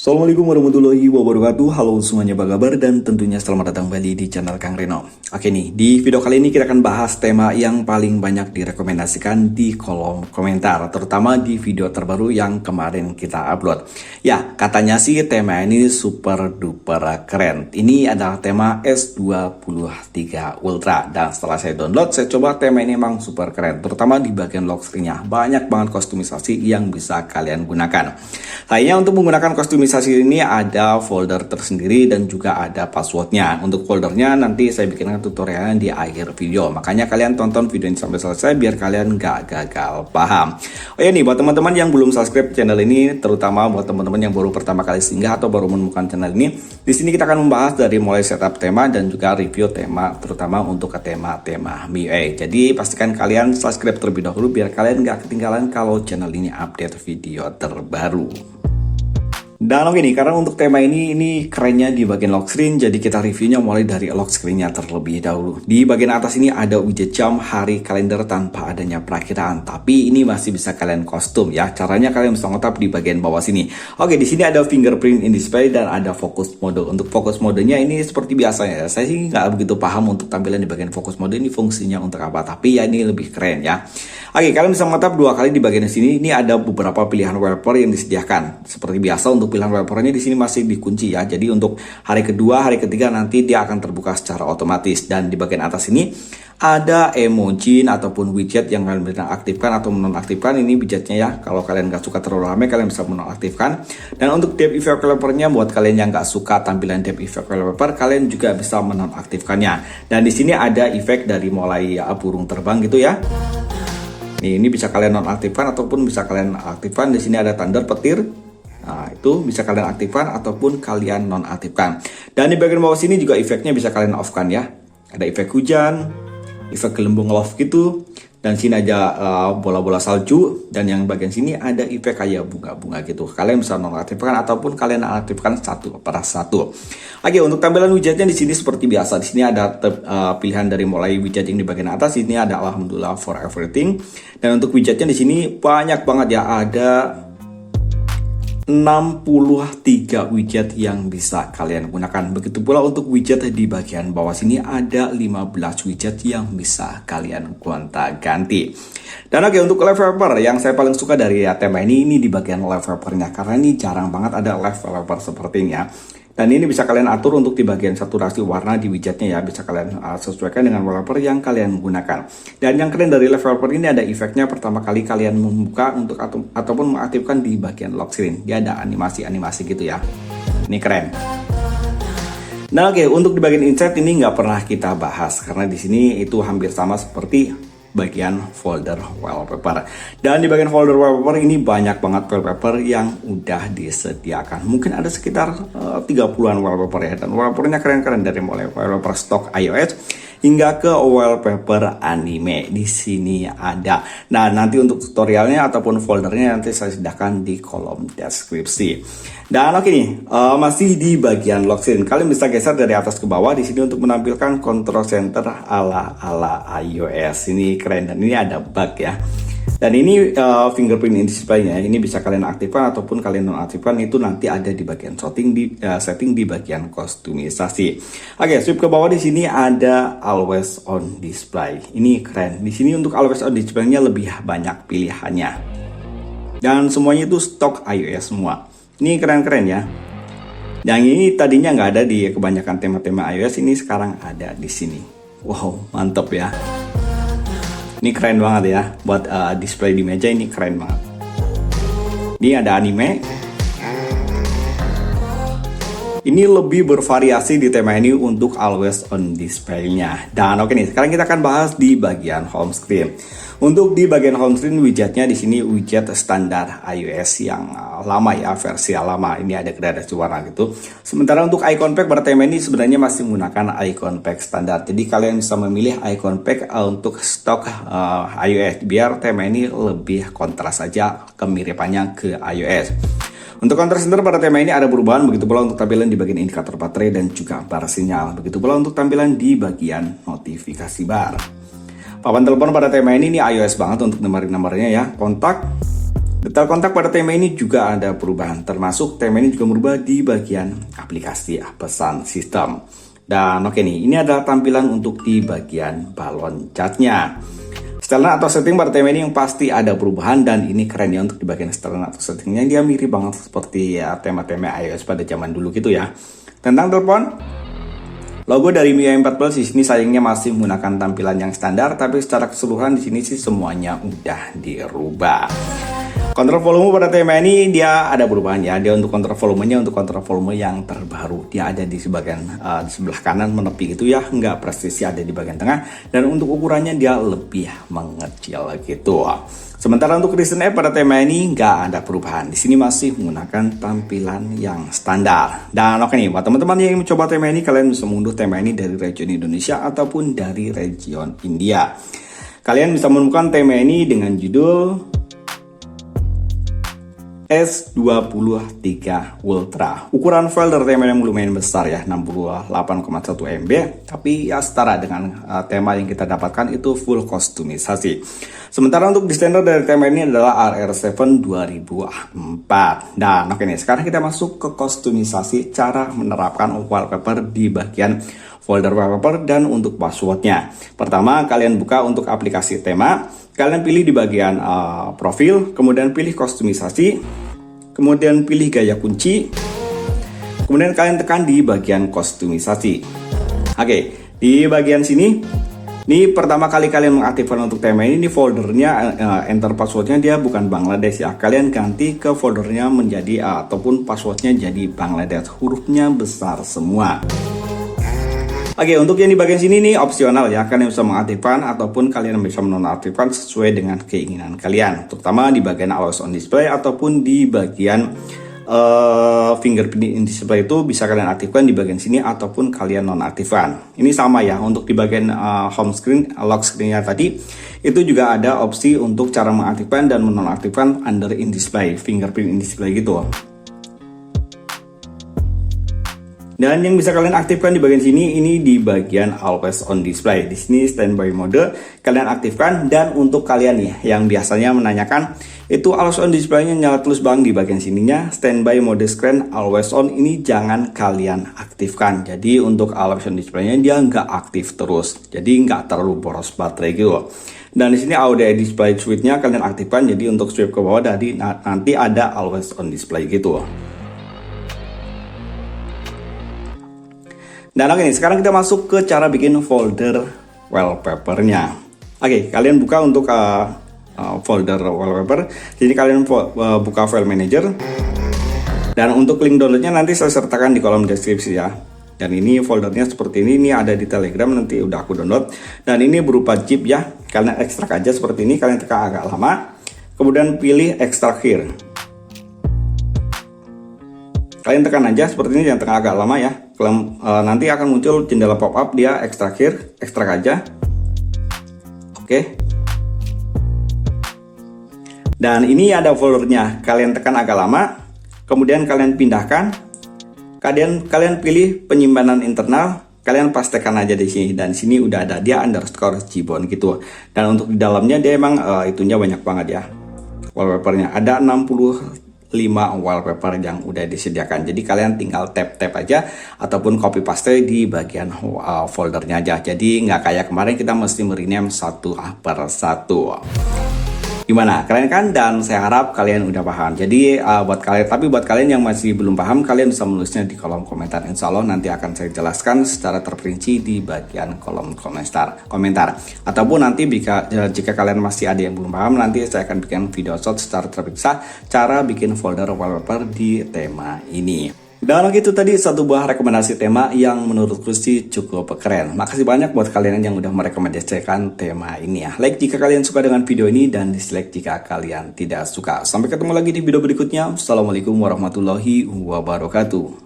Assalamualaikum warahmatullahi wabarakatuh. Halo semuanya, apa kabar? Dan tentunya selamat datang kembali di channel Kang Reno. Oke nih, di video kali ini kita akan bahas tema yang paling banyak direkomendasikan di kolom komentar, terutama di video terbaru yang kemarin kita upload. Ya, katanya sih tema ini super duper keren. Ini adalah tema S23 Ultra, dan setelah saya download, saya coba tema ini emang super keren, terutama di bagian lock screen-nya. Banyak banget kustomisasi yang bisa kalian gunakan. Sayangnya untuk menggunakan kustomisasi ini ada folder tersendiri dan juga ada passwordnya. Untuk foldernya nanti saya bikinkan tutorialnya di akhir video. Makanya kalian tonton video ini sampai selesai biar kalian gak gagal paham. Oh ya nih, buat teman-teman yang belum subscribe channel ini, terutama buat teman-teman yang baru pertama kali singgah atau baru menemukan channel ini, di sini kita akan membahas dari mulai setup tema dan juga review tema, terutama untuk ke tema-tema MIUI. Jadi pastikan kalian subscribe terlebih dahulu biar kalian gak ketinggalan kalau channel ini update video terbaru. Dan oke nih, karena untuk tema ini kerennya di bagian lock screen, jadi kita reviewnya mulai dari lock screen-nya terlebih dahulu. Di bagian atas ini ada widget jam, hari, kalender tanpa adanya perakiraan, tapi ini masih bisa kalian custom ya. Caranya kalian bisa ngetap di bagian bawah sini. Oke, di sini ada fingerprint in display dan ada focus mode. Untuk focus modenya ini seperti biasa ya. Saya sih nggak begitu paham untuk tampilan di bagian focus mode ini fungsinya untuk apa, tapi ya ini lebih keren ya. Oke, kalian bisa ngetap dua kali di bagian sini. Ini ada beberapa pilihan wallpaper yang disediakan. Seperti biasa untuk pilihan wallpapernya di sini masih dikunci ya. Jadi untuk hari kedua, hari ketiga nanti dia akan terbuka secara otomatis. Dan di bagian atas ini ada emoji ataupun widget yang kalian bisa aktifkan atau menonaktifkan. Ini widgetnya ya. Kalau kalian nggak suka terlalu ramai, kalian bisa menonaktifkan. Dan untuk depth effect wallpapernya, buat kalian yang nggak suka tampilan depth effect wallpaper, kalian juga bisa menonaktifkannya. Dan di sini ada efek dari mulai burung terbang gitu ya. Ini bisa kalian nonaktifkan ataupun bisa kalian aktifkan. Di sini ada tanda petir. Nah, itu bisa kalian aktifkan ataupun kalian nonaktifkan. Dan di bagian bawah sini juga efeknya bisa kalian off-kan ya. Ada efek hujan, efek gelembung love gitu. Dan sini ada bola-bola salju. Dan yang bagian sini ada efek kayak bunga-bunga gitu. Kalian bisa nonaktifkan ataupun kalian aktifkan satu per satu. Oke, untuk tampilan widgetnya di sini seperti biasa. Di sini ada pilihan dari mulai widget yang di bagian atas. Ini ada alhamdulillah for everything. Dan untuk widgetnya di sini banyak banget ya. Ada 63 widget yang bisa kalian gunakan. Begitu pula untuk widget di bagian bawah sini ada 15 widget yang bisa kalian gonta-ganti. Dan oke, untuk live wallpaper yang saya paling suka dari tema ini di bagian live wallpapernya, karena ini jarang banget ada live wallpaper seperti ini ya. Dan ini bisa kalian atur untuk di bagian saturasi warna di widgetnya ya. Bisa kalian sesuaikan dengan wallpaper yang kalian gunakan. Dan yang keren dari live wallpaper ini ada efeknya pertama kali kalian membuka untuk ataupun mengaktifkan di bagian lock screen. Dia ada animasi-animasi gitu ya. Ini keren. Nah oke, untuk di bagian insert ini nggak pernah kita bahas karena di sini itu hampir sama seperti bagian folder wallpaper. Dan di bagian folder wallpaper ini banyak banget wallpaper yang udah disediakan. Mungkin ada sekitar 30-an wallpaper ya. Dan wallpapernya keren-keren dari mulai wallpaper stock iOS hingga ke wallpaper anime. Di sini ada. Nah, nanti untuk tutorialnya ataupun foldernya nanti saya sediakan di kolom deskripsi. Dan oke nih, masih di bagian lock screen. Kalian bisa geser dari atas ke bawah di sini untuk menampilkan control center ala iOS. Ini keren dan ini ada bug ya. Dan ini fingerprint in display-nya. Ini bisa kalian aktifkan ataupun kalian nonaktifkan, itu nanti ada di bagian setting di bagian kustomisasi. Oke, swipe ke bawah di sini ada always on display. Ini keren. Di sini untuk always on display-nya lebih banyak pilihannya. Dan semuanya itu stok iOS semua. Ini keren-keren ya. Yang ini tadinya nggak ada di kebanyakan tema-tema iOS, ini sekarang ada di sini. Wow, mantap ya. Ini keren banget ya. Buat display di meja ini keren banget. Ini ada anime. Ini lebih bervariasi di tema ini untuk always on display-nya. Dan oke nih, sekarang kita akan bahas di bagian home screen. Untuk di bagian home screen widgetnya di sini widget standar iOS yang lama ya, versi lama. Ini ada gradasi warna gitu. Sementara untuk icon pack pada tema ini sebenarnya masih menggunakan icon pack standar. Jadi kalian bisa memilih icon pack untuk stok iOS biar tema ini lebih kontras saja kemiripannya ke iOS. Untuk counter center pada tema ini ada perubahan, begitu pula untuk tampilan di bagian indikator baterai dan juga bar sinyal. Begitu pula untuk tampilan di bagian notifikasi bar. Papan telepon pada tema ini iOS banget untuk nomor-nomornya ya. Kontak, Detail kontak pada tema ini juga ada perubahan, termasuk tema ini juga berubah di bagian aplikasi pesan sistem. Dan oke nih, ini adalah tampilan untuk di bagian balon catnya. Setelan atau setting pada tema ini yang pasti ada perubahan, dan ini keren ya untuk di bagian setelan atau settingnya. Dia mirip banget seperti ya tema-tema iOS pada zaman dulu gitu ya. Tentang telepon, logo dari MIUI 14 di sini sayangnya masih menggunakan tampilan yang standar, tapi secara keseluruhan di sini sih semuanya udah dirubah. Kontrol volume pada tema ini dia ada perubahan ya. Dia untuk kontrol volumenya, untuk kontrol volume yang terbaru. Dia ada di sebagian di sebelah kanan menepi gitu ya, nggak presisi ada di bagian tengah. Dan untuk ukurannya dia lebih mengecil gitu. Sementara untuk recent app pada tema ini nggak ada perubahan. Di sini masih menggunakan tampilan yang standar. Dan oke nih, buat teman-teman yang ingin mencoba tema ini, kalian bisa mengunduh tema ini dari region Indonesia ataupun dari region India. Kalian bisa menemukan tema ini dengan judul S23 Ultra. Ukuran file dari tema yang lumayan besar ya, 68,1 MB, tapi ya setara dengan tema yang kita dapatkan itu full kustomisasi. Sementara untuk di standar dari tema ini adalah RR7 2004. Dan oke nih, sekarang kita masuk ke kustomisasi, cara menerapkan wallpaper di bagian folder wallpaper dan untuk passwordnya. Pertama, kalian buka untuk aplikasi tema, kalian pilih di bagian profil, kemudian pilih kustomisasi, kemudian pilih gaya kunci, kemudian kalian tekan di bagian kustomisasi. Oke, di bagian sini, ini pertama kali kalian mengaktifkan untuk tema ini foldernya, enter passwordnya dia bukan Bangladesh ya. Kalian ganti ke foldernya menjadi ataupun passwordnya jadi Bangladesh, hurufnya besar semua. Oke, untuk yang di bagian sini nih opsional ya, kalian bisa mengaktifkan ataupun kalian bisa menonaktifkan sesuai dengan keinginan kalian, terutama di bagian always on display ataupun di bagian fingerprint in display itu bisa kalian aktifkan di bagian sini ataupun kalian nonaktifkan. Ini sama ya, untuk di bagian home screen, lock screen-nya tadi itu juga ada opsi untuk cara mengaktifkan dan menonaktifkan under in display, fingerprint in display gitu. Dan yang bisa kalian aktifkan di bagian sini, ini di bagian always on display. Di sini standby mode kalian aktifkan, dan untuk kalian nih yang biasanya menanyakan itu always on display-nya nyala terus bang, di bagian sininya standby mode screen always on ini jangan kalian aktifkan. Jadi untuk always on display-nya dia nggak aktif terus, jadi nggak terlalu boros baterai gitu. Dan di sini audio display switch-nya kalian aktifkan, jadi untuk swipe ke bawah dari nanti ada always on display gitu. Dan oke nih, sekarang kita masuk ke cara bikin folder wallpaper-nya. Oke, kalian buka untuk folder wallpaper. Jadi kalian buka file manager. Dan untuk link downloadnya nanti saya sertakan di kolom deskripsi ya. Dan ini foldernya seperti ini ada di Telegram, nanti udah aku download. Dan ini berupa zip ya. Kalian ekstrak aja seperti ini, kalian tekan agak lama. Kemudian pilih extract here. Kalian tekan aja seperti ini, yang tekan agak lama ya. Nanti akan muncul jendela pop-up, dia ekstrak here, ekstrak aja. Oke. Dan ini ada foldernya, kalian tekan agak lama. Kemudian kalian pindahkan. Kalian pilih penyimpanan internal, kalian pastikan aja di sini, dan sini udah ada dia underscore Jibon gitu. Dan untuk di dalamnya dia emang itunya banyak banget ya. Wallpapernya ada 65 wallpaper yang udah disediakan. Jadi kalian tinggal tap aja ataupun copy paste di bagian foldernya aja. Jadi nggak kayak kemarin kita mesti merename satu per satu. Gimana? Keren kan? Dan saya harap kalian udah paham. Jadi buat kalian yang masih belum paham, kalian bisa menulisnya di kolom komentar. Insya Allah nanti akan saya jelaskan secara terperinci di bagian kolom komentar. Ataupun nanti jika kalian masih ada yang belum paham, nanti saya akan bikin video short secara terpisah cara bikin folder wallpaper di tema ini. Dan itu tadi satu buah rekomendasi tema yang menurutku sih cukup keren. Makasih banyak buat kalian yang udah merekomendasikan tema ini ya. Like jika kalian suka dengan video ini, dan dislike jika kalian tidak suka. Sampai ketemu lagi di video berikutnya. Assalamualaikum warahmatullahi wabarakatuh.